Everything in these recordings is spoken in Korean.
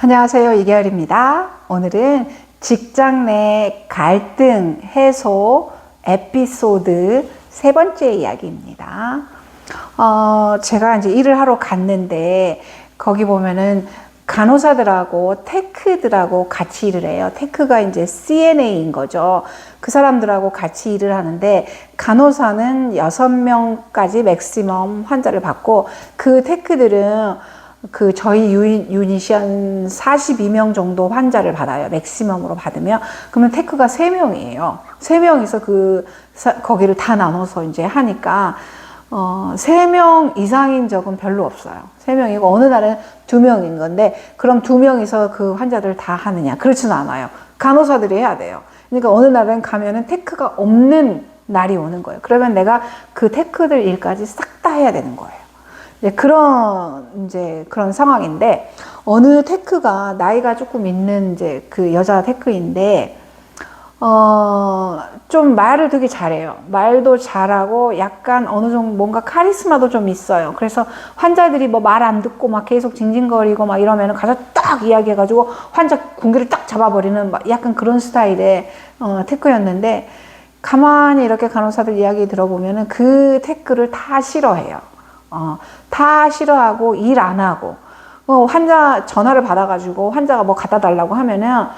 안녕하세요. 이계열입니다. 오늘은 직장 내 갈등 해소 에피소드 세 번째 이야기입니다. 제가 이제 일을 하러 갔는데 거기 보면은 간호사들하고 테크들하고 같이 일을 해요. 테크가 이제 CNA인 거죠. 그 사람들하고 같이 일을 하는데 간호사는 6명까지 맥시멈 환자를 받고 그 테크들은 저희 유닛이 한 42명 정도 환자를 받아요. 맥시멈으로 받으면. 그러면 테크가 3명이에요. 3명이서 거기를 다 나눠서 이제 하니까, 3명 이상인 적은 별로 없어요. 3명이고, 어느 날은 2명인 건데, 그럼 2명이서 그 환자들을 다 하느냐? 그렇지는 않아요. 간호사들이 해야 돼요. 그러니까 어느 날은 가면은 테크가 없는 날이 오는 거예요. 그러면 내가 그 테크들 일까지 싹 다 해야 되는 거예요. 그런 상황인데, 어느 테크가 나이가 조금 있는 그 여자 테크인데, 좀 말을 되게 잘해요. 말도 잘하고 약간 어느 정도 뭔가 카리스마도 좀 있어요. 그래서 환자들이 뭐 말 안 듣고 막 계속 징징거리고 막 이러면은 가서 딱 이야기해가지고 환자 군기를 딱 잡아버리는 막 약간 그런 스타일의 테크였는데, 가만히 이렇게 간호사들 이야기 들어보면은 그 테크를 다 싫어해요. 다 싫어하고 일 안 하고, 환자 전화를 받아가지고 환자가 뭐 갖다 달라고 하면은,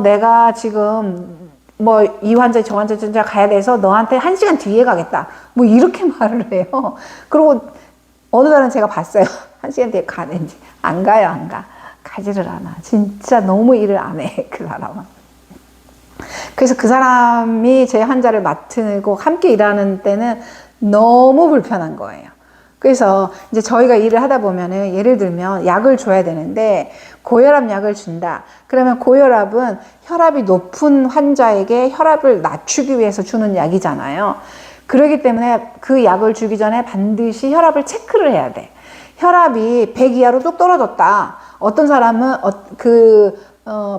내가 지금 뭐 이 환자 저 환자 진짜 가야 돼서 너한테 1시간 뒤에 가겠다. 뭐 이렇게 말을 해요. 그리고 어느 날은 제가 봤어요. 1시간 뒤에 가는지. 안 가요, 안 가. 가지를 않아. 진짜 너무 일을 안 해, 그 사람은. 그래서 그 사람이 제 환자를 맡고 함께 일하는 때는 너무 불편한 거예요. 그래서 이제 저희가 일을 하다 보면은 예를 들면 약을 줘야 되는데 고혈압 약을 준다. 그러면 고혈압은 혈압이 높은 환자에게 혈압을 낮추기 위해서 주는 약이잖아요. 그렇기 때문에 그 약을 주기 전에 반드시 혈압을 체크를 해야 돼. 혈압이 100 이하로 뚝 떨어졌다. 어떤 사람은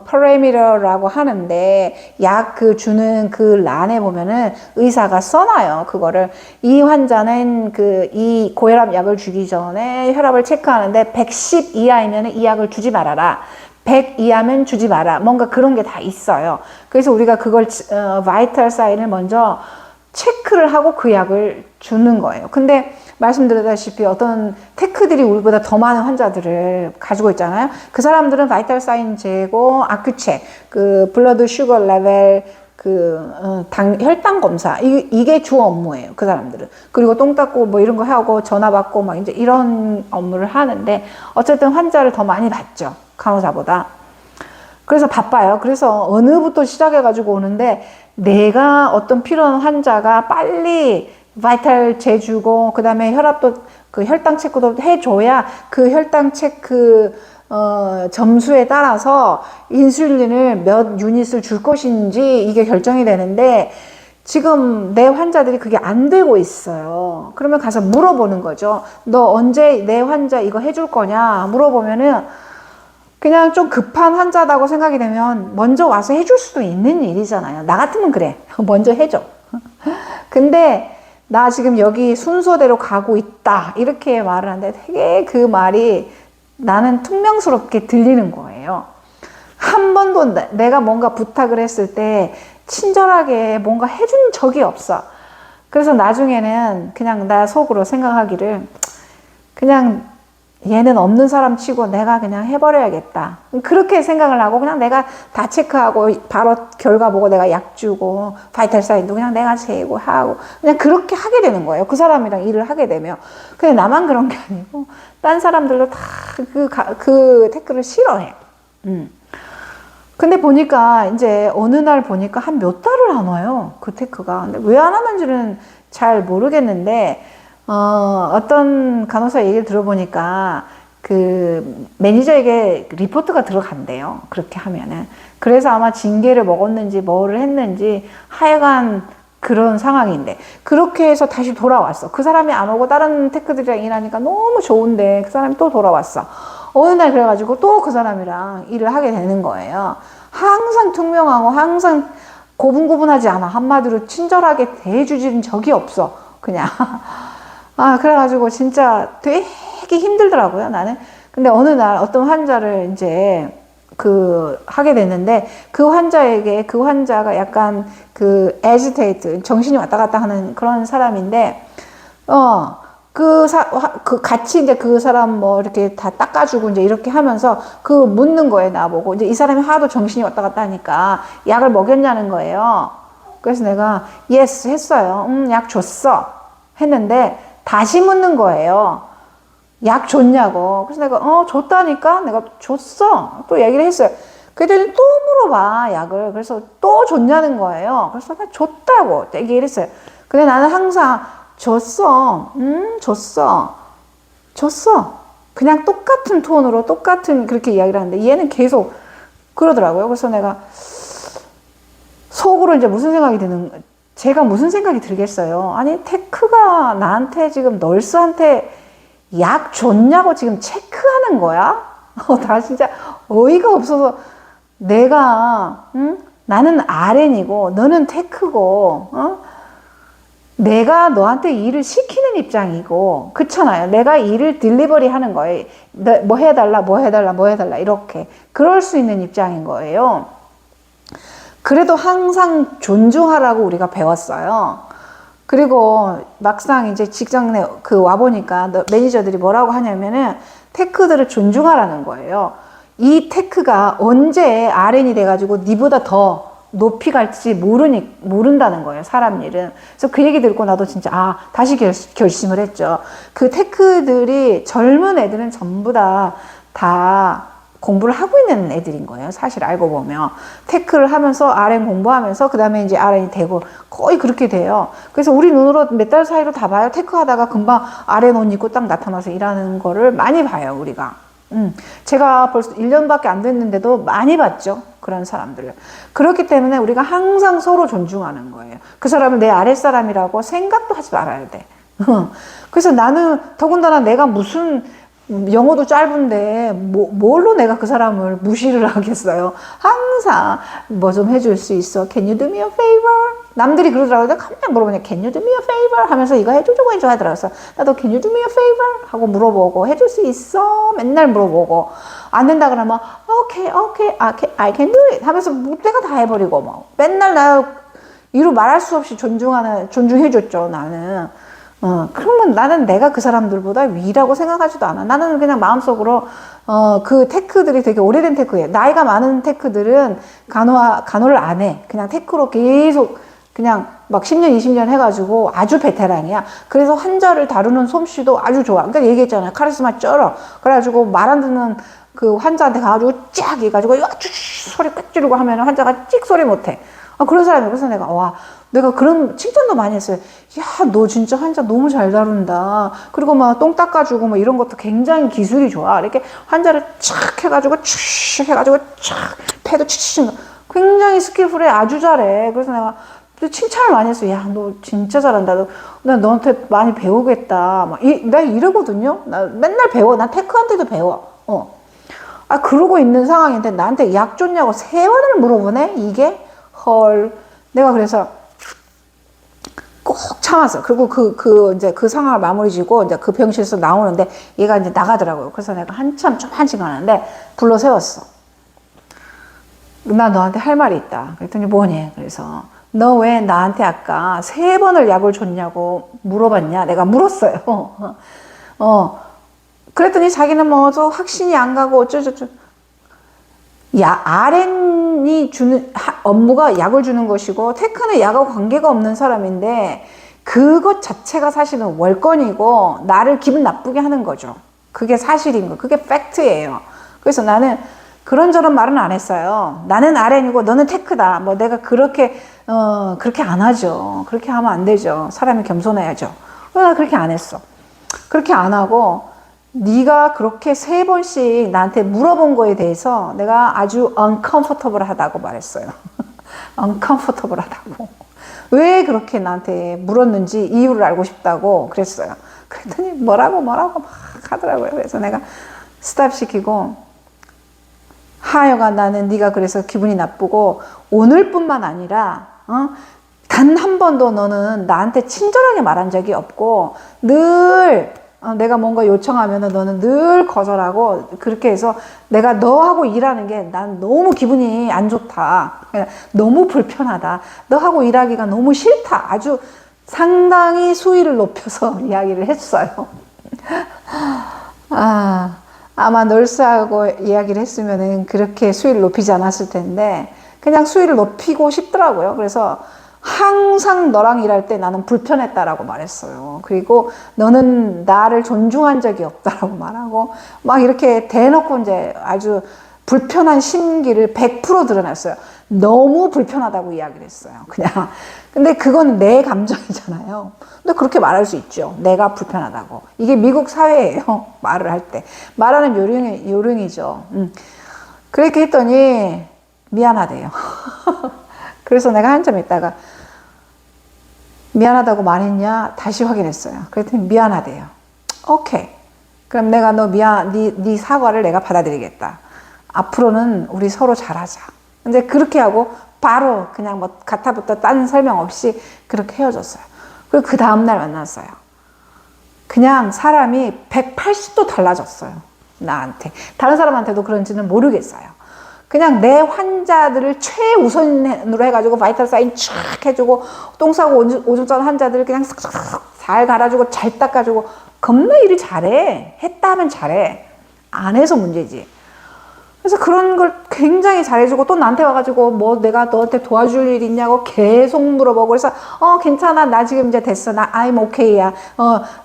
파라미터라고 하는데 약 주는 그 란에 보면은 의사가 써놔요. 그거를 이 환자는 이 고혈압 약을 주기 전에 혈압을 체크하는데 110 이하이면 이 약을 주지 말아라. 100 이하면 주지 마라. 뭔가 그런 게 다 있어요. 그래서 우리가 그걸 바이탈 사인을 먼저 체크를 하고 그 약을 주는 거예요. 근데 말씀드렸다시피 어떤 테크들이 우리보다 더 많은 환자들을 가지고 있잖아요. 그 사람들은 바이탈 사인 재고, 아큐체, 블러드 슈거 레벨, 혈당 검사, 이게 주 업무예요. 그 사람들은. 그리고 똥 닦고 뭐 이런 거 하고 전화 받고 막 이제 이런 업무를 하는데, 어쨌든 환자를 더 많이 받죠. 간호사보다. 그래서 바빠요. 그래서 어느부터 시작해가지고 오는데, 내가 어떤 필요한 환자가 빨리 바이탈 재주고, 그 다음에 혈압도, 혈당 체크도 해줘야 그 혈당 체크, 점수에 따라서 인슐린을 몇 유닛을 줄 것인지 이게 결정이 되는데, 지금 내 환자들이 그게 안 되고 있어요. 그러면 가서 물어보는 거죠. 너 언제 내 환자 이거 해줄 거냐? 물어보면은, 그냥 좀 급한 환자다고 생각이 되면 먼저 와서 해줄 수도 있는 일이잖아요. 나 같으면 그래. 먼저 해줘. 근데 나 지금 여기 순서대로 가고 있다. 이렇게 말을 하는데 되게 그 말이 나는 퉁명스럽게 들리는 거예요. 한 번도 내가 뭔가 부탁을 했을 때 친절하게 뭔가 해준 적이 없어. 그래서 나중에는 그냥 나 속으로 생각하기를 그냥 얘는 없는 사람 치고 내가 그냥 해버려야겠다. 그렇게 생각을 하고 그냥 내가 다 체크하고 바로 결과 보고 내가 약 주고 바이탈 사인도 그냥 내가 재고 하고 그냥 그렇게 하게 되는 거예요. 그 사람이랑 일을 하게 되면. 근데 나만 그런 게 아니고 딴 사람들도 다 그 테크를 싫어해. 근데 보니까 이제 어느 날 보니까 한 몇 달을 안 와요. 그 테크가. 근데 왜 안 하는지는 잘 모르겠는데 어떤 간호사 얘기를 들어보니까 매니저에게 리포트가 들어간대요. 그렇게 하면은. 그래서 아마 징계를 먹었는지 뭐를 했는지 하여간 그런 상황인데. 그렇게 해서 다시 돌아왔어. 그 사람이 안 오고 다른 테크들이랑 일하니까 너무 좋은데 그 사람이 또 돌아왔어. 어느 날 그래가지고 또 그 사람이랑 일을 하게 되는 거예요. 항상 투명하고 항상 고분고분하지 않아. 한마디로 친절하게 대해주지는 적이 없어. 그냥. 그래가지고 진짜 되게 힘들더라고요, 나는. 근데 어느 날 어떤 환자를 이제 하게 됐는데, 그 환자가 약간 agitate, 정신이 왔다 갔다 하는 그런 사람인데, 같이 이제 그 사람 뭐 이렇게 다 닦아주고 이제 이렇게 하면서 묻는 거예요, 나보고. 이제 이 사람이 하도 정신이 왔다 갔다 하니까 약을 먹였냐는 거예요. 그래서 내가 yes 했어요. 약 줬어. 했는데 다시 묻는 거예요. 약 줬냐고. 그래서 내가 줬다니까. 내가 줬어. 또 얘기를 했어요. 그랬더니 또 물어봐, 약을. 그래서 또 줬냐는 거예요. 그래서 내가 줬다고 얘기를 했어요. 근데 나는 항상 줬어. 줬어. 그냥 똑같은 톤으로 똑같은 그렇게 이야기를 하는데 얘는 계속 그러더라고요. 그래서 내가 속으로 이제 제가 무슨 생각이 들겠어요. 아니, 테크가 나한테 지금 널스한테 약 줬냐고 지금 체크하는 거야? 나 진짜 어이가 없어서 나는 RN이고 너는 테크고, 내가 너한테 일을 시키는 입장이고, 그렇잖아요. 내가 일을 딜리버리 하는 거예요. 뭐 해달라, 이렇게. 그럴 수 있는 입장인 거예요. 그래도 항상 존중하라고 우리가 배웠어요. 그리고 막상 이제 직장에 와보니까 매니저들이 뭐라고 하냐면은 테크들을 존중하라는 거예요. 이 테크가 언제 RN이 돼가지고 니보다 더 높이 갈지 모른다는 거예요, 사람 일은. 그래서 그 얘기 듣고 나도 진짜, 다시 결심을 했죠. 그 테크들이, 젊은 애들은 전부 다 공부를 하고 있는 애들인 거예요, 사실 알고 보면. 테크를 하면서 RN 공부하면서 그 다음에 이제 RN이 되고 거의 그렇게 돼요. 그래서 우리 눈으로 몇 달 사이로 다 봐요. 테크 하다가 금방 RN 옷 입고 딱 나타나서 일하는 거를 많이 봐요, 우리가. 제가 벌써 1년밖에 안 됐는데도 많이 봤죠, 그런 사람들을. 그렇기 때문에 우리가 항상 서로 존중하는 거예요. 그 사람을 내 아랫사람이라고 생각도 하지 말아야 돼. 그래서 나는 더군다나 내가 무슨 영어도 짧은데 뭘로 내가 그 사람을 무시를 하겠어요. 항상 뭐 좀 해줄 수 있어? Can you do me a favor? 남들이 그러더라고요. 내가 가만히 물어보냐. Can you do me a favor? 하면서 이거 해주고 하더라고요. 그래서 나도 Can you do me a favor? 하고 물어보고, 해줄 수 있어? 맨날 물어보고, 안 된다 그러면 Okay, I can do it 하면서 내가 다 해버리고, 뭐 맨날 나 이루 말할 수 없이 존중해줬죠, 나는. 그러면 나는 내가 그 사람들보다 위라고 생각하지도 않아. 나는 그냥 마음속으로, 그 테크들이 되게 오래된 테크예요. 나이가 많은 테크들은 간호를 안 해. 그냥 테크로 계속 그냥 막 10년, 20년 해가지고 아주 베테랑이야. 그래서 환자를 다루는 솜씨도 아주 좋아. 그러니까 얘기했잖아요. 카리스마 쩔어. 그래가지고 말 안 듣는 그 환자한테 가가지고 쫙 해가지고 소리 꽥 지르고 하면 환자가 찍 소리 못해. 그런 사람이에요. 그래서 내가 그런 칭찬도 많이 했어요. 야, 너 진짜 환자 너무 잘 다룬다. 그리고 막 똥 닦아주고 뭐 이런 것도 굉장히 기술이 좋아. 이렇게 환자를 촥 해가지고 패도 치치치 굉장히 스킬풀해. 아주 잘해. 그래서 내가 칭찬을 많이 했어요. 야, 너 진짜 잘한다. 나 너한테 많이 배우겠다. 나 이러거든요. 나 맨날 배워. 난 테크한테도 배워. 그러고 있는 상황인데 나한테 약 줬냐고 3번을 물어보네? 이게? 헐. 내가 그래서 꼭 참았어. 그리고 이제 그 상황을 마무리 지고 이제 그 병실에서 나오는데 얘가 이제 나가더라고요. 그래서 내가 좀 한 시간 하는데 불러 세웠어. 나 너한테 할 말이 있다. 그랬더니 뭐니? 그래서 너 왜 나한테 아까 3번을 약을 줬냐고 물어봤냐? 내가 물었어요. 그랬더니 자기는 뭐 저 확신이 안 가고 어쩌저쩌. RN이 주는 업무가 약을 주는 것이고 테크는 약하고 관계가 없는 사람인데 그것 자체가 사실은 월권이고 나를 기분 나쁘게 하는 거죠. 그게 사실인 거. 그게 팩트예요. 그래서 나는 그런저런 말은 안 했어요. 나는 RN이고 너는 테크다. 뭐 내가 그렇게 안 하죠. 그렇게 하면 안 되죠. 사람이 겸손해야죠. 나 그렇게 안 했어. 그렇게 안 하고 네가 그렇게 3번씩 나한테 물어본 거에 대해서 내가 아주 uncomfortable 하다고 말했어요. uncomfortable 하다고. 왜 그렇게 나한테 물었는지 이유를 알고 싶다고 그랬어요. 그랬더니 뭐라고 막 하더라고요. 그래서 내가 스탑 시키고 하여간 나는 네가 그래서 기분이 나쁘고 오늘뿐만 아니라 단 한 번도 너는 나한테 친절하게 말한 적이 없고 늘 내가 뭔가 요청하면은 너는 늘 거절하고, 그렇게 해서 내가 너하고 일하는 게 난 너무 기분이 안 좋다. 너무 불편하다. 너하고 일하기가 너무 싫다. 아주 상당히 수위를 높여서 이야기를 했어요. 아마 널스하고 이야기를 했으면은 그렇게 수위를 높이지 않았을 텐데, 그냥 수위를 높이고 싶더라고요. 그래서 항상 너랑 일할 때 나는 불편했다라고 말했어요. 그리고 너는 나를 존중한 적이 없다라고 말하고, 막 이렇게 대놓고 이제 아주 불편한 심기를 100% 드러냈어요. 너무 불편하다고 이야기를 했어요. 그냥. 근데 그건 내 감정이잖아요. 근데 그렇게 말할 수 있죠. 내가 불편하다고. 이게 미국 사회예요. 말을 할 때. 말하는 요령이죠. 그렇게 했더니 미안하대요. 그래서 내가 한참 있다가 미안하다고 말했냐? 다시 확인했어요. 그랬더니 미안하대요. 오케이. 그럼 내가 네 사과를 내가 받아들이겠다. 앞으로는 우리 서로 잘하자. 근데 그렇게 하고 바로 그냥 뭐 가타부터 딴 설명 없이 그렇게 헤어졌어요. 그리고 그 다음날 만났어요. 그냥 사람이 180도 달라졌어요. 나한테. 다른 사람한테도 그런지는 모르겠어요. 그냥 내 환자들을 최우선으로 해가지고 바이탈 사인 쫙 해주고, 똥 싸고 오줌 싸는 환자들을 그냥 싹싹 잘 갈아주고 잘 닦아주고, 겁나 일을 잘해. 했다 하면 잘해. 안 해서 문제지. 그래서 그런 걸 굉장히 잘해주고, 또 나한테 와가지고 뭐 내가 너한테 도와줄 일 있냐고 계속 물어보고, 그래서 괜찮아, 나 지금 이제 됐어, 나 I'm okay야,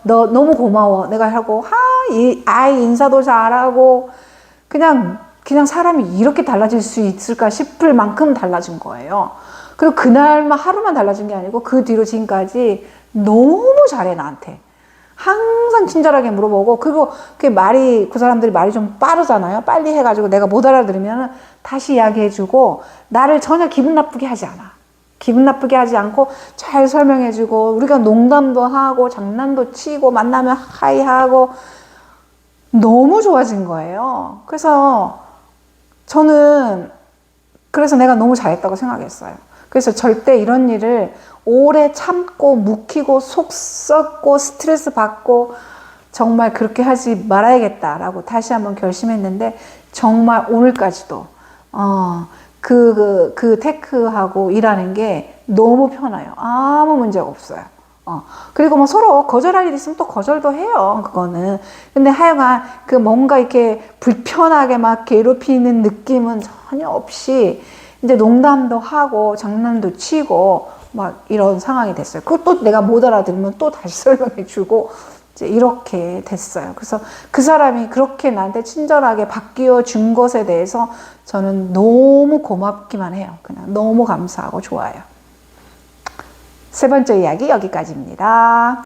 너 너무 고마워 내가 하고, 인사도 잘하고, 그냥 사람이 이렇게 달라질 수 있을까 싶을 만큼 달라진 거예요. 그리고 그날만 하루만 달라진 게 아니고 그 뒤로 지금까지 너무 잘해 나한테. 항상 친절하게 물어보고, 그리고 그 사람들이 말이 좀 빠르잖아요. 빨리 해가지고 내가 못 알아들으면 다시 이야기해주고, 나를 전혀 기분 나쁘게 하지 않아. 기분 나쁘게 하지 않고 잘 설명해주고, 우리가 농담도 하고 장난도 치고 만나면 하이하고, 너무 좋아진 거예요. 그래서 내가 너무 잘했다고 생각했어요. 그래서 절대 이런 일을 오래 참고 묵히고 속 썩고 스트레스 받고 정말 그렇게 하지 말아야겠다라고 다시 한번 결심했는데, 정말 오늘까지도 그 테크하고 일하는 게 너무 편해요. 아무 문제가 없어요. 그리고 뭐 서로 거절할 일 있으면 또 거절도 해요. 그거는. 근데 하여간 그 뭔가 이렇게 불편하게 막 괴롭히는 느낌은 전혀 없이 이제 농담도 하고 장난도 치고 막 이런 상황이 됐어요. 그것도 내가 못 알아들으면 또 다시 설명해 주고 이제 이렇게 됐어요. 그래서 그 사람이 그렇게 나한테 친절하게 바뀌어 준 것에 대해서 저는 너무 고맙기만 해요. 그냥 너무 감사하고 좋아요. 세 번째 이야기 여기까지입니다.